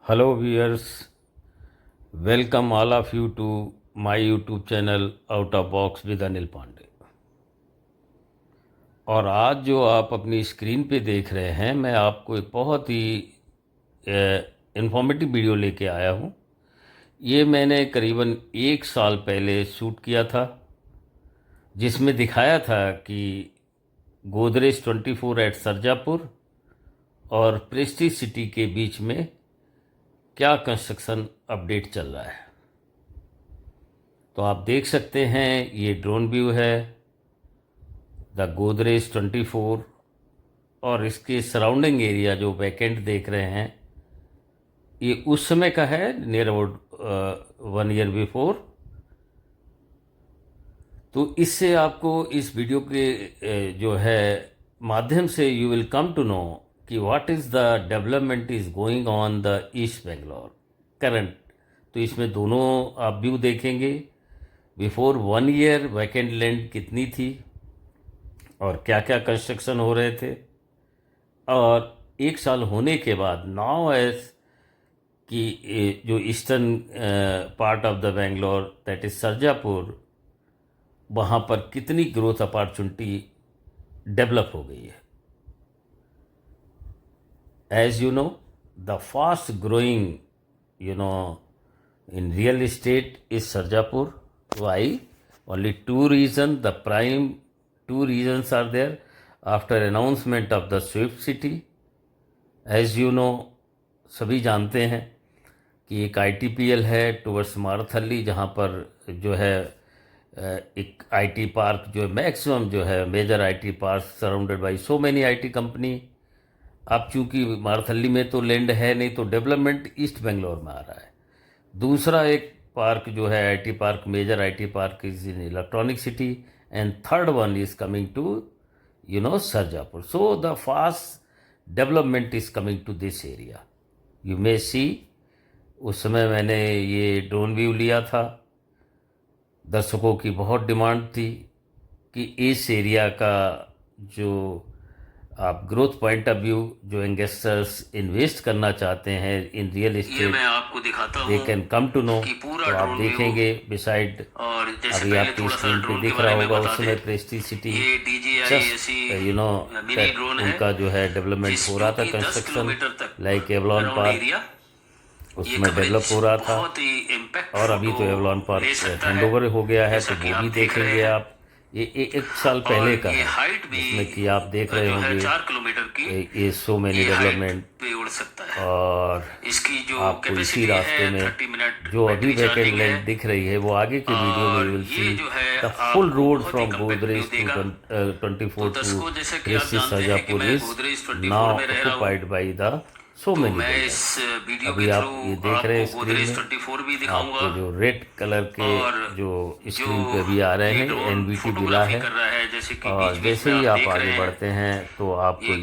Hello viewers, welcome all of you to my YouTube channel Out of Box with Anil Pandey. और आज जो आप अपनी स्क्रीन पे देख रहे हैं, मैं आपको एक बहुत ही इंफॉर्मेटिव वीडियो लेके आया हूँ। ये मैंने करीबन 1 साल पहले शूट किया था, जिसमें दिखाया था कि गोदरेज 24 एट सरजापुर और प्रेस्टीज सिटी के बीच में क्या कंस्ट्रक्शन अपडेट चल रहा है। तो आप देख सकते हैं, ये ड्रोन व्यू है द गोदरेज 24 और इसके सराउंडिंग एरिया जो वैकेंट देख रहे हैं, ये उस समय का है, नियर अबाउट 1 ईयर बिफोर। तो इससे आपको इस वीडियो के जो है माध्यम से you will come to know कि what is the development is going on the east Bangalore current. तो इसमें दोनों आप व्यू देखेंगे। बिफोर 1 ईयर वैकेंट लैंड कितनी थी और क्या क्या कंस्ट्रक्शन हो रहे थे, और 1 साल होने के बाद नाउ एज कि जो eastern part of the Bangalore that is Sarjapur, वहाँ पर कितनी ग्रोथ अपॉर्चुनिटी डेवलप हो गई है। As you know, the fast growing in real estate is Sarjapur. Why? Only two reasons. The prime two reasons are there after announcement of the Swift City. As you know, सभी जानते हैं कि एक ITPL है towards Marathahalli, जहाँ पर जो है एक IT पार्क जो है मैक्सिमम जो है major IT park surrounded by so many IT company. अब चूंकि मारथली में तो लैंड है नहीं, तो डेवलपमेंट ईस्ट बेंगलोर में आ रहा है। दूसरा एक पार्क जो है IT park, major IT park is in electronic city, and third one is coming to Sarjapur. So the fast development is coming to this area. You may see, उस समय मैंने ये ड्रोन व्यू लिया था। दर्शकों की बहुत डिमांड थी कि इस एरिया का जो आप ग्रोथ पॉइंट ऑफ व्यू, जो इन्वेस्टर्स इन्वेस्ट करना चाहते हैं इन रियल एस्टेट, मैं आपको दिखाता हूं they can come to know. कि पूरा तो आप ड्रोन देखेंगे बिसाइड, और जैसे अभी पहले आपकी थोड़ा सा स्क्रीन पे ड्रोन के दिख बारे रहा में होगा बता उस दें। समय प्रेस्टीज सिटी ये DJI जस्ट ऐसी मिनी ड्रोन है, उनका जो है डेवलपमेंट हो रहा था, 10 कंस्ट्रक्शन किलोमीटर तक like Avalon around park area ये उसमें डेवलप कवरेज हो रहा था। बहुत ही इम्पैक्ट और अभी तो एवलॉन फोटो ले पार्क सकता हैंड है, ओवर हो गया है, जैसा तो कि वो आप भी देख रहे देखेंगे हैं। आप। ये 1 साल और पहले का ये है, हाइट भी जिसमें कि आप देख रहे जो है होंगे 4 किलोमीटर की, ये सो मैनी ये हाइट डेवलपमेंट। पे उड़ सकता है। और इसकी जो आपको इसी कैपेसिटी रास्ते है में 30 मिनट जो अभी बैटरी वैकेंट चार्जिंग है। लैंड दिख रही है, वो आगे के वीडियो में यू और विल ये सी जो है द फुल आपको रोड बहुत ही from compact view Godrej to देगा। तो 24 टू दर्शकों, जैसे कि आप प्रेस्टीज जानते हैं कि सरजापुर मैं इज गोदरेज 24 नाउ में रह रहा हूँ, ऑक्युपाइड बाई द सो तो मैनी मैं इस बिल्डर्स। वीडियो अभी के आप ये थ्रू देख रहे हैं आपको स्क्रीन गोदरेज में, 24 भी दिखाऊंगा। आपको जो रेड कलर के और जो जो स्क्रीन पे भी आ रहे ये हैं, ड्रोन NVT मिला फोटोग्राफी है। कर रहा है, जैसे कि और बीच बीच जैसे में ही आप आप देख आगे रहे हैं, बढ़ते हैं तो आपको ये ये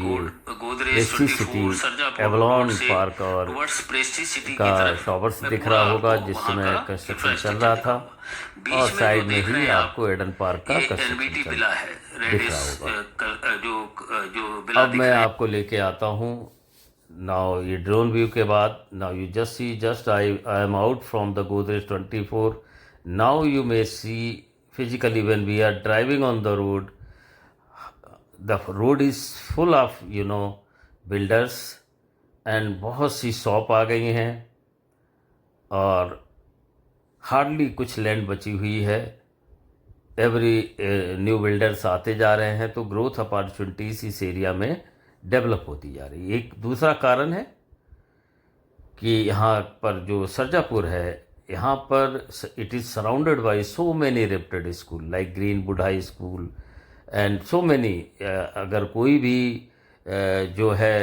Godrej Prestige city 24 Sarjapur road Avalon से पार्क और टुवर्ड्स प्रेस्टीज सिटी का की तरफ शॉवर्स मैं दिख पूरा रहा होगा, आपको जिस वहाँ समय का कंस्ट्रक्शन चल इंफ्रास्ट्रक्चर रहा था। दिखाऊंगा। और बीच में जो साइड में देख रहे ही हैं आप, आपको एडन पार्क का ये कंस्ट्रक्शन NVT चल विला है, दिख रहा होगा। जो विला अब दिख मैं रहे हैं। आपको लेके आता हूँ नाउ ये ड्रोन व्यू के बाद। Now you just see, just I am out from the Godrej 24। Now you may see physically when we are driving on the road, the road is full of builders, and बहुत सी shop आ गई हैं और hardly कुछ land बची हुई है। Every new builders आते जा रहे हैं, तो ग्रोथ अपॉर्चुनिटीज इस एरिया में डेवलप होती जा रही है। एक दूसरा कारण है कि यहाँ पर जो सरजापुर है, यहाँ पर it is surrounded by so many reputed school like green would high school and so many. अगर कोई भी जो है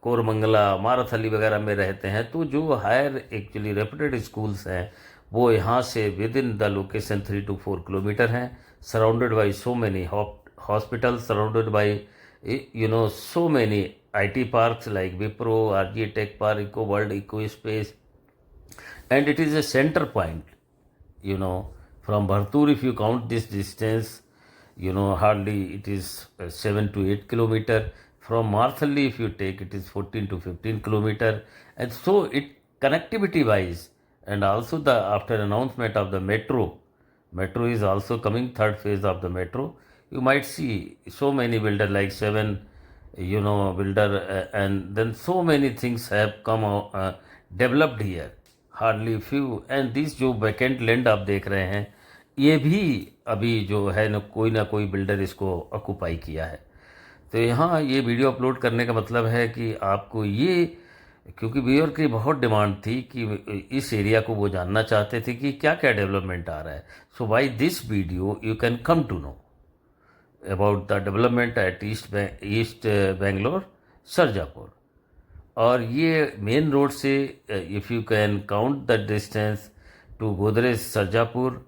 कोरमंगला, माराथली वगैरह में रहते हैं, तो जो हायर एक्चुअली रेप्यूटेड स्कूल्स हैं, वो यहाँ से within the location 3 to 4 kilometre हैं, surrounded by so many hospital, surrounded by so many IT parks like Wipro, RG Tech Park, Eco World, Eco Space, and it is a center point. From Bhartur, if you count this distance, hardly it is 7 to 8 kilometer. from Marthalli, if you take, it is 14 to 15 kilometer, and so it connectivity wise, and also the after announcement of the metro is also coming, third phase of the metro. You might see so many builder like seven, builder, and then so many things have come out, developed here. Hardly few, and this जो vacant land आप देख रहे हैं, ये भी अभी जो है ना कोई बिल्डर इसको ऑक्यूपाई किया है। तो यहाँ ये वीडियो अपलोड करने का मतलब है कि आपको ये, क्योंकि व्यूअर की बहुत डिमांड थी कि इस एरिया को वो जानना चाहते थे कि क्या क्या डेवलपमेंट आ रहा है। So by this video you can come to know about the development at east Bangalore Sarjapur. और ये मेन रोड से if you can count the distance to Godrej Sarjapur,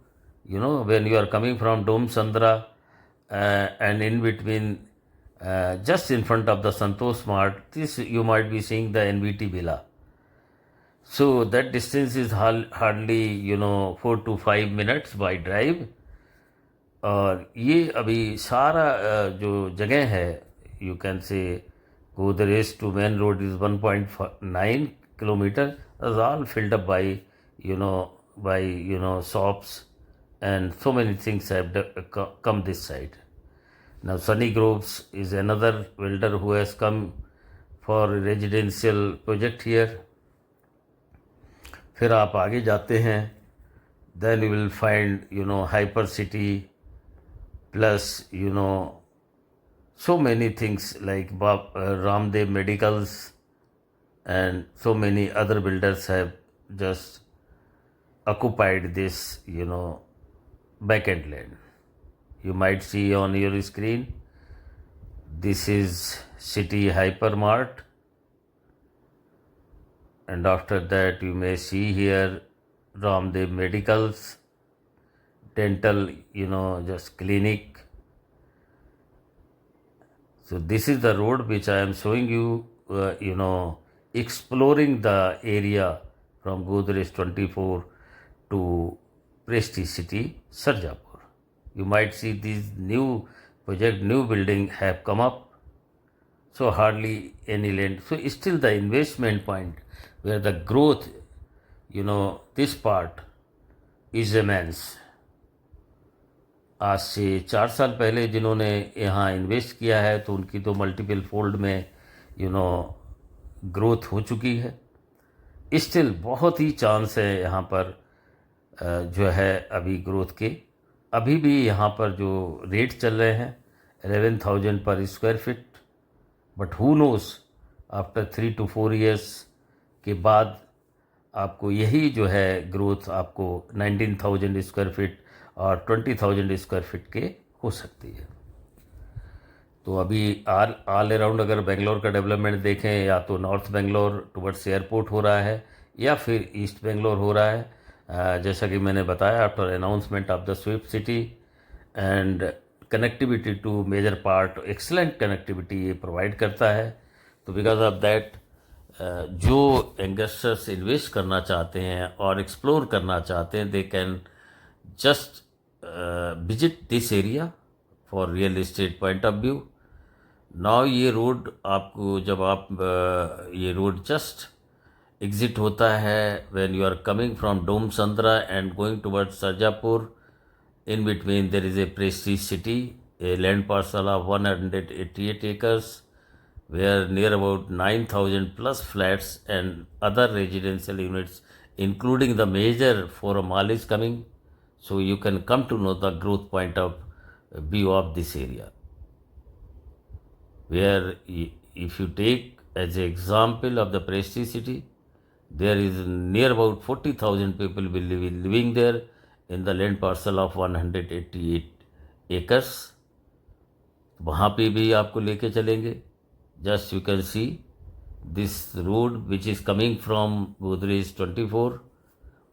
when you are coming from Dom Sandra, and in between, just in front of the Santosh Mart, this you might be seeing the NVT Villa. So that distance is hardly 4 to 5 minutes by drive. और ये अभी सारा जो जगह है, you can say Godrej to main road is 1.9 kilometer, is all filled up by shops, and so many things have come this side. Now Sunny Groves is another builder who has come for residential project here. फिर आप आगे जाते हैं, then you will find Hyper City, plus so many things like Ramdev Medicals, and so many other builders have just occupied this vacant land. You might see on your screen, this is City Hypermart, and after that you may see here Ramdev Medicals, dental, just clinic. So this is the road which I am showing you, exploring the area from Godrej 24 to Prestige City, Sarjapur. You might see these new building have come up. So hardly any land. So still the investment point where the growth, this part is immense. आज से 4 साल पहले जिन्होंने यहाँ invest किया है तो उनकी तो मल्टीपल फोल्ड में ग्रोथ हो चुकी है। स्टिल बहुत ही चांस है यहाँ पर जो है अभी ग्रोथ के। अभी भी यहाँ पर जो रेट चल रहे हैं 11,000 पर square feet, but who knows after 3 to 4 years के बाद आपको यही जो है ग्रोथ आपको 19,000 स्क्वायर फीट और 20,000 स्क्वायर फीट के हो सकती है। तो अभी ऑल अराउंड अगर बेंगलोर का डेवलपमेंट देखें, या तो नॉर्थ बेंगलोर टुवर्ड्स एयरपोर्ट हो रहा है या फिर ईस्ट बेंगलोर हो रहा है। जैसा कि मैंने बताया, after announcement of the swift city and connectivity to major part, excellent connectivity ये प्रोवाइड करता है। तो बिकॉज ऑफ दैट जो इन्वेस्टर्स इन्वेस्ट करना चाहते हैं और एक्सप्लोर करना चाहते हैं, they can just visit this area for real estate point of view. Now ये रोड आपको जब आप ये रोड जस्ट एग्जिट होता है when you are coming from Dommasandra and going towards Sarjapur, in between there is a Prestige City, a land parcel of 188 acres, where near about 9,000 plus flats and other residential units, including the major forum mall, is coming. So you can come to know the growth point of view of this area, where if you take as an example of the Prestige City, there is near about 40,000 people will be living there in the land parcel of 188 acres. वहाँ पे भी आपको लेके चलेंगे। Just you can see this road which is coming from Godrej 24,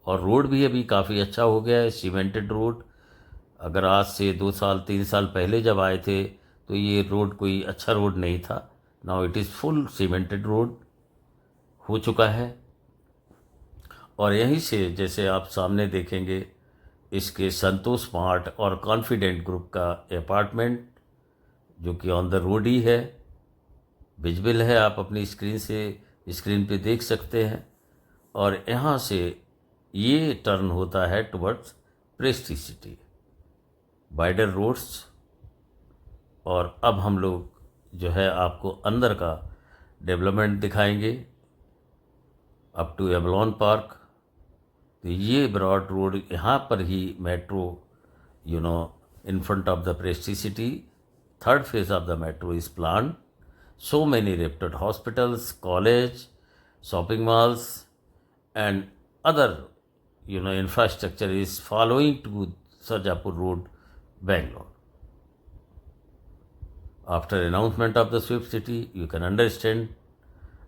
और road भी अभी काफ़ी अच्छा हो गया है, सीमेंटेड रोड। अगर आज से 2 साल 3 साल पहले जब आए थे तो ये रोड कोई अच्छा रोड नहीं था। Now it is full cemented road हो चुका है। और यहीं से जैसे आप सामने देखेंगे, इसके संतोष मार्ट और कॉन्फिडेंट ग्रुप का अपार्टमेंट जो कि ऑन द रोड ही है, विजिबल है, आप अपनी स्क्रीन पे देख सकते हैं। और यहाँ से ये टर्न होता है towards Prestige City, wider roads. और अब हम लोग जो है आपको अंदर का डेवलपमेंट दिखाएंगे अप टू एवलॉन पार्क। तो ये ब्रॉड रोड, यहाँ पर ही metro in front of the Prestige City, third phase of the metro is planned. So many reputed hospitals, college, shopping malls, and other infrastructure is following to Sarjapur Road, Bangalore. After announcement of the Swift City, you can understand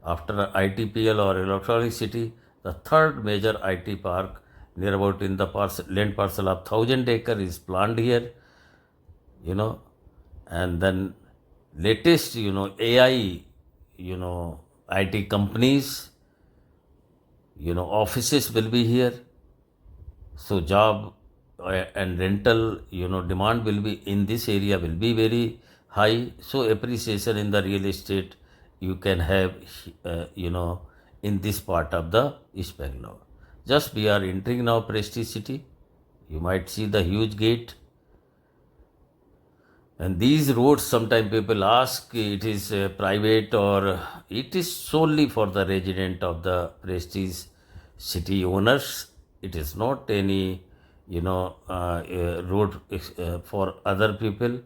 after ITPL or Electronic City, the third major IT park near about in the land parcel of 1,000 acre is planned here, and then latest, AI, IT companies, offices will be here. So job and rental, demand will be in this area will be very high. So appreciation in the real estate you can have, in this part of the East Bangalore. Just we are entering now Prestige City. You might see the huge gate. And these roads, sometimes people ask it is private or it is solely for the resident of the Prestige City owners. It is not any, road for other people.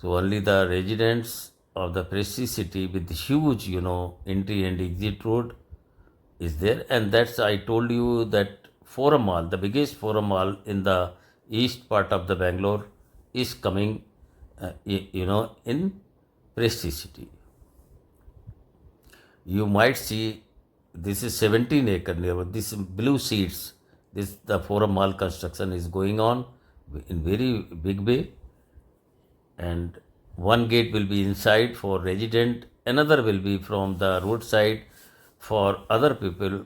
So only the residents of the Prestige City with huge, entry and exit road is there. And that's, I told you that Forum Mall, the biggest Forum Mall in the east part of the Bangalore is coming, in Prestige City. You might see this is 17 acre near this blue seats. This the Forum Mall construction is going on in very big way, and one gate will be inside for resident, another will be from the roadside for other people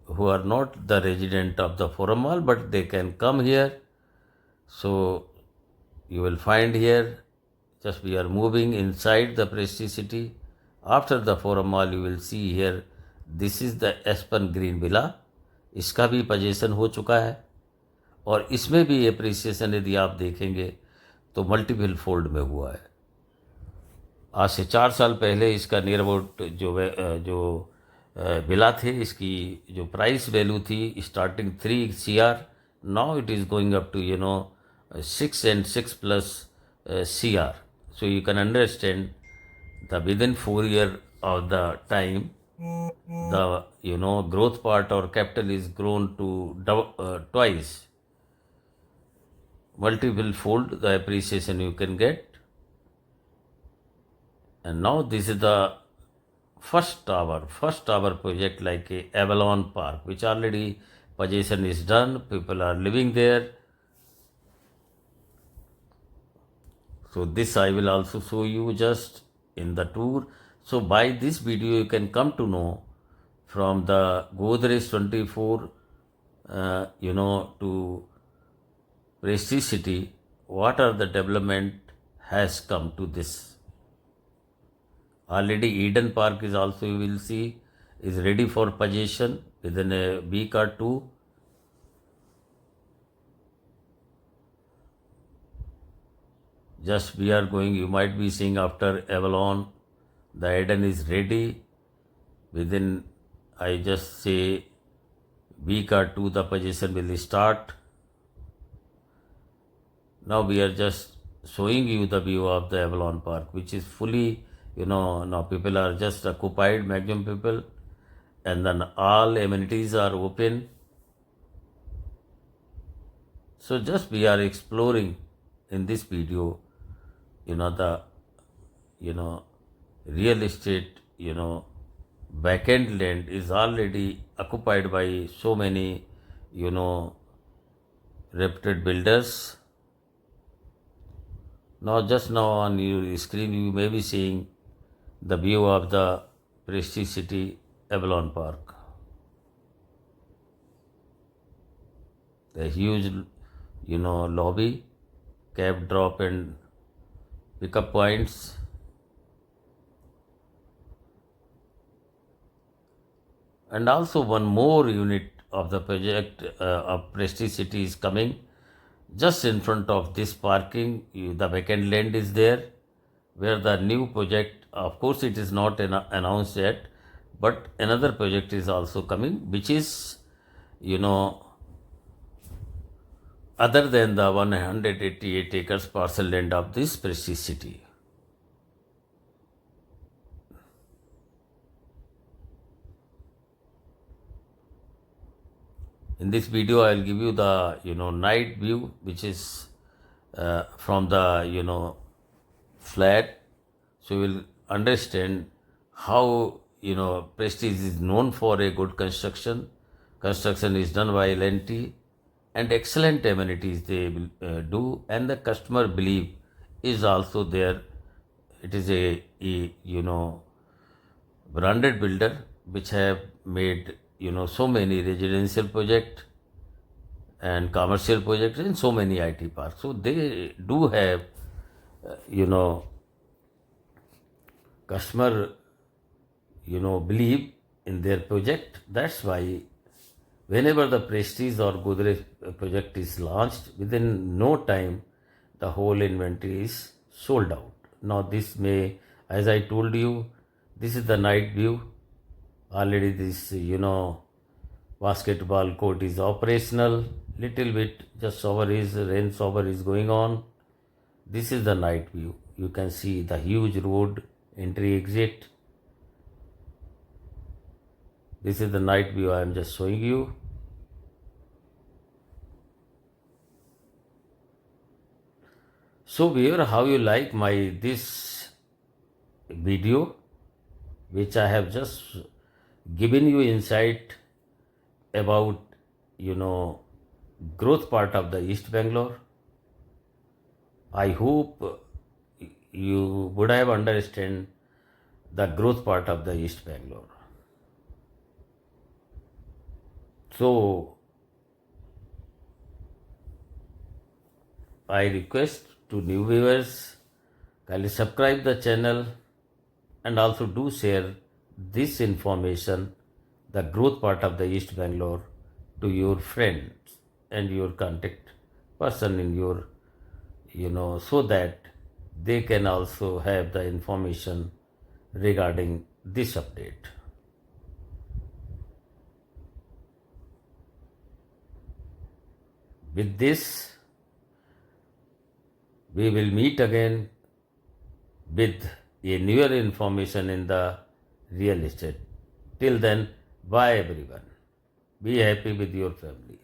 who are not the resident of the Forum Mall, but they can come here. So you will find here, just we are moving inside the Prestige City. After the Forum Mall, you will see here, this is the Aspen Green Villa. इसका भी position हो चुका है, और इसमें भी appreciation यदि आप देखेंगे तो मल्टीपल फोल्ड में हुआ है। आज से 4 साल पहले इसका नियर अबाउट जो विला थे, इसकी जो प्राइस वैल्यू थी starting 3 CR, now it is going up to 6 and 6 plus CR. So you can understand the within 4 year of the time, the growth part or capital is grown to twice, multiple fold the appreciation you can get. And now this is the first tower project like a Avalon Park, which already possession is done, people are living there. So this I will also show you just in the tour. So by this video you can come to know from the Godrej 24, to Prestige City, what are the development has come to this. Already Eden Park is also, you will see, is ready for possession within a week or two. Just we are going, you might be seeing after Avalon, the Eden is ready. Within, I just say, week or two, the possession will start. Now we are just showing you the view of the Avalon Park, which is fully, now people are just occupied, maximum people, and then all amenities are open. So just we are exploring in this video, the, real estate, back-end land is already occupied by so many, reputed builders. Now just now on your screen you may be seeing the view of the Prestige City Avalon Park. The huge, lobby, cab drop and pickup points, And also one more unit of the project of Prestige City is coming just in front of this parking. The vacant land is there where the new project, of course it is not announced yet, but another project is also coming, which is, you know, other than the 188 acres parcel land of this Prestige City. In this video, I'll give you the, night view, which is from the, flat. So you will understand how, Prestige is known for a good construction. Construction is done by L&T and excellent amenities they will do, and the customer belief is also there. It is a branded builder which have made so many residential project and commercial projects in so many IT parks. So they do have customer believe in their project. That's why whenever the Prestige or Godrej project is launched, within no time the whole inventory is sold out. Now this may, as I told you, this is the night view. Already this basketball court is operational. Little bit just rain shower is going on. This is the night view. You can see the huge road, entry exit. This is the night view I am just showing you. So viewer, how you like my this video, which I have just given you insight about growth part of the East Bangalore. I hope you would have understand the growth part of the East Bangalore. So I request to new viewers, kindly subscribe the channel and also do share this information, the growth part of the East Bangalore, to your friends and your contact person in your, so that they can also have the information regarding this update. With this, we will meet again with a newer information in the real estate. Till then, bye everyone. Be happy with your family.